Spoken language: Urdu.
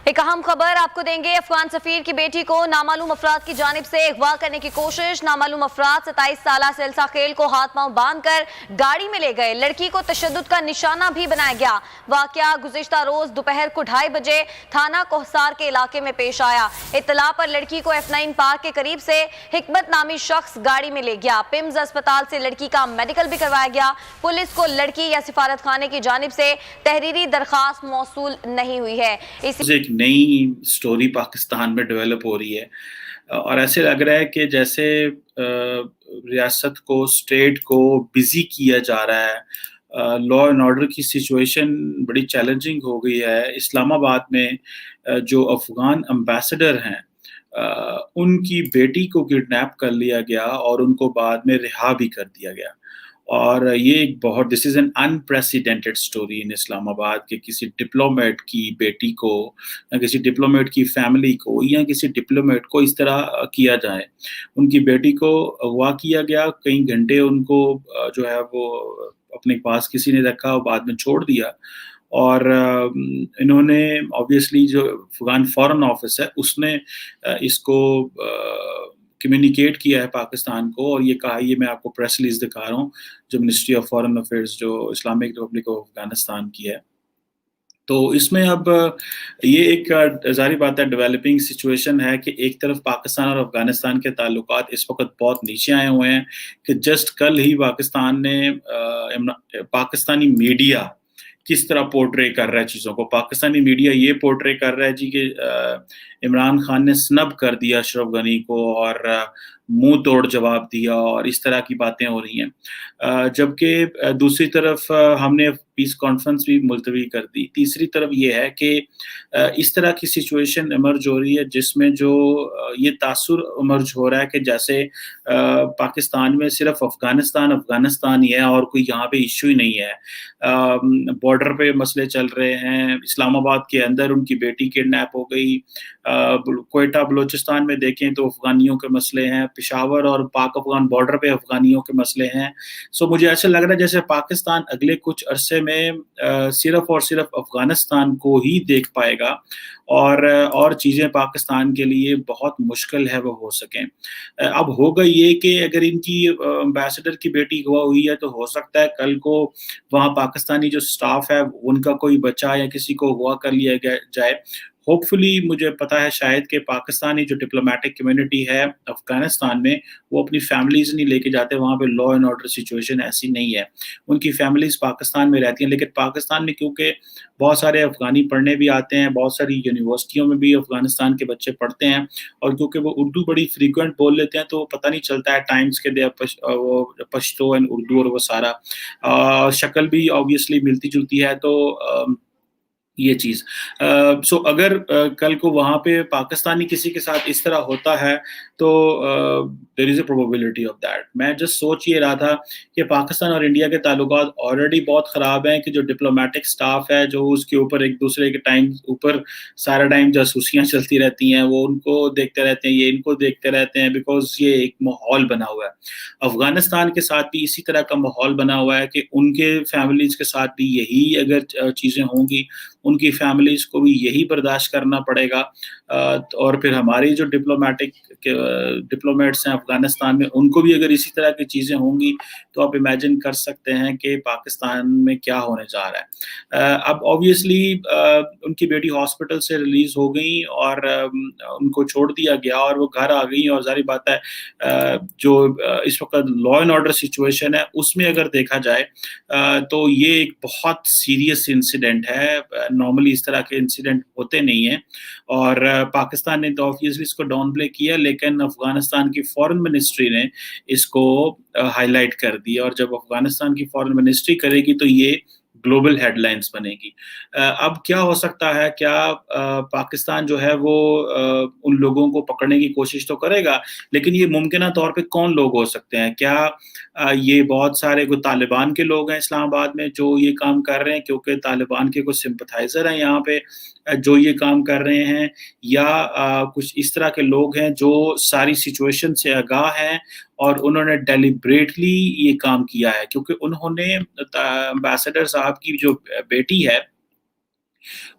ایک اہم خبر آپ کو دیں گے۔ افغان سفیر کی بیٹی کو نامعلوم افراد کی جانب سے اغوا کرنے کی کوشش۔ نامعلوم افراد 27 سالہ سلسہ خیل کو ہاتھ پاؤں باندھ کر گاڑی میں لے گئے۔ لڑکی کو تشدد کا نشانہ بھی بنایا گیا۔ واقعہ گزشتہ روز دوپہر کو 2:30 بجے تھانہ کوہسار کے علاقے میں پیش آیا۔ اطلاع پر لڑکی کو F9 پارک کے قریب سے حکمت نامی شخص گاڑی میں لے گیا۔ پمز اسپتال سے لڑکی کا میڈیکل بھی کروایا گیا۔ پولیس کو لڑکی یا سفارت خانے کی جانب سے تحریری درخواست موصول نہیں ہوئی ہے۔ ایک نئی سٹوری پاکستان میں ڈیولپ ہو رہی ہے اور ایسے لگ رہا ہے کہ جیسے ریاست کو، اسٹیٹ کو بزی کیا جا رہا ہے۔ لا اینڈ آرڈر کی سچویشن بڑی چیلنجنگ ہو گئی ہے۔ اسلام آباد میں جو افغان امبیسڈر ہیں ان کی بیٹی کو کڈنیپ کر لیا گیا اور ان کو بعد میں رہا بھی کر دیا گیا، اور یہ ایک بہت this is an unprecedented story in Islamabad کہ کسی ڈپلومیٹ کی بیٹی کو یا کسی ڈپلومیٹ کی فیملی کو یا کسی ڈپلومیٹ کو اس طرح کیا جائے۔ ان کی بیٹی کو اغوا کیا گیا، کئی گھنٹے ان کو جو ہے وہ اپنے پاس کسی نے رکھا اور بعد میں چھوڑ دیا، اور انہوں نے آبویسلی جو افغان فارن آفس ہے اس نے اس کو کمیونیکیٹ کیا ہے پاکستان کو، اور یہ کہا، یہ میں آپ کو پریس ریلیز دکھا رہا ہوں جو منسٹری آف فارن افیئرز جو اسلامک ریپبلک آف افغانستان کی ہے۔ تو اس میں اب یہ ایک ظاہری بات ہے ڈیولپنگ سچویشن ہے کہ ایک طرف پاکستان اور افغانستان کے تعلقات اس وقت بہت نیچے آئے ہوئے ہیں کہ جسٹ کل ہی پاکستان نے پاکستانی میڈیا کس طرح پورٹرے کر رہا ہے چیزوں کو۔ پاکستانی میڈیا یہ پورٹرے کر رہا ہے جی کہ عمران خان نے سنب کر دیا اشرف غنی کو اور منہ توڑ جواب دیا، اور اس طرح کی باتیں ہو رہی ہیں، جبکہ دوسری طرف ہم نے پیس کانفرنس بھی ملتوی کر دی۔ تیسری طرف یہ ہے کہ اس طرح کی سچویشن ایمرج ہو رہی ہے جس میں جو یہ تاثر ایمرج ہو رہا ہے کہ جیسے پاکستان میں صرف افغانستان ہی ہے اور کوئی یہاں پہ ایشو ہی نہیں ہے۔ بارڈر پہ مسئلے چل رہے ہیں، اسلام آباد کے اندر ان کی بیٹی کڈنیپ ہو گئی، کوئٹہ بلوچستان میں دیکھیں تو افغانیوں کے مسئلے ہیں، پشاور اور پاک افغان بارڈر پہ افغانیوں کے مسئلے ہیں۔ سو مجھے ایسا لگ رہا ہے جیسے پاکستان اگلے کچھ عرصے میں صرف اور صرف افغانستان کو ہی دیکھ پائے گا، اور چیزیں پاکستان کے لیے بہت مشکل ہے وہ ہو سکیں۔ اب ہوگا یہ کہ اگر ان کی امبیسڈر کی بیٹی اغوا ہوئی ہے تو ہو سکتا ہے کل کو وہاں پاکستانی جو سٹاف ہے ان کا کوئی بچہ یا کسی کو اغوا کر لیا جائے۔ ہوپ فلی مجھے پتا ہے شاید کہ پاکستانی جو ڈپلومیٹک کمیونٹی ہے افغانستان میں وہ اپنی فیملیز نہیں لے کے جاتے وہاں پہ، لا اینڈ آرڈر سچویشن ایسی نہیں ہے، ان کی فیملیز پاکستان میں رہتی ہیں، لیکن پاکستان میں کیونکہ بہت سارے افغانی پڑھنے بھی آتے ہیں، بہت ساری یونیورسٹیوں میں بھی افغانستان کے بچے پڑھتے ہیں، اور کیونکہ وہ اردو بڑی فریکوینٹ بول لیتے ہیں تو پتہ نہیں چلتا ہے ٹائمز کے دے پشتو اینڈ اردو اور وہ سارا شکل بھی آبویسلی ملتی جلتی ہے، تو یہ چیز سو اگر کل کو وہاں پہ پاکستانی کسی کے ساتھ اس طرح ہوتا ہے تو دیر از اے پروبیبلٹی آف دیٹ۔ میں جسٹ سوچ یہ رہا تھا کہ پاکستان اور انڈیا کے تعلقات آلریڈی بہت خراب ہیں کہ جو ڈپلومیٹک سٹاف ہے جو اس کے اوپر ایک دوسرے کے ٹائم اوپر سارا ٹائم جاسوسیاں چلتی رہتی ہیں، وہ ان کو دیکھتے رہتے ہیں، یہ ان کو دیکھتے رہتے ہیں، بیکاز یہ ایک ماحول بنا ہوا ہے۔ افغانستان کے ساتھ بھی اسی طرح کا ماحول بنا ہوا ہے کہ ان کے فیملیز کے ساتھ بھی یہی اگر چیزیں ہوں گی، ان کی فیملیز کو بھی یہی برداشت کرنا پڑے گا، اور پھر ہماری جو ڈپلومیٹس ہیں افغانستان میں ان کو بھی اگر اسی طرح کی چیزیں ہوں گی تو آپ امیجن کر سکتے ہیں کہ پاکستان میں کیا ہونے جا رہا ہے۔ اب آبویسلی ان کی بیٹی ہاسپٹل سے ریلیز ہو گئی اور ان کو چھوڑ دیا گیا اور وہ گھر آ گئی، اور ظاہر بات ہے جو اس وقت لا اینڈ آرڈر سچویشن ہے اس میں اگر دیکھا جائے تو یہ ایک بہت سیریس انسیڈنٹ ہے۔ نارملی اس طرح کے انسیڈنٹ ہوتے نہیں ہیں، اور پاکستان نے تو آبویسلی اس کو ڈاؤن پلے کیا، لیکن افغانستان کی فارن منسٹری نے اس کو ہائی لائٹ کر دیا، اور جب افغانستان کی فارن منسٹری کرے گی تو یہ گلوبل ہیڈ لائنز بنے گی۔ اب کیا ہو سکتا ہے، کیا پاکستان جو ہے وہ ان لوگوں کو پکڑنے کی کوشش تو کرے گا، لیکن یہ ممکنہ طور پہ کون لوگ ہو سکتے ہیں؟ کیا یہ بہت سارے کوئی طالبان کے لوگ ہیں اسلام آباد میں جو یہ کام کر رہے ہیں کیونکہ طالبان کے کچھ سمپتھائزر ہیں یہاں پہ جو یہ کام کر رہے ہیں، یا کچھ اس طرح کے لوگ ہیں جو ساری سچویشن سے آگاہ ہیں اور انہوں نے ڈیلیبریٹلی یہ کام کیا ہے؟ کیونکہ انہوں نے امبیسڈر صاحب کی جو بیٹی ہے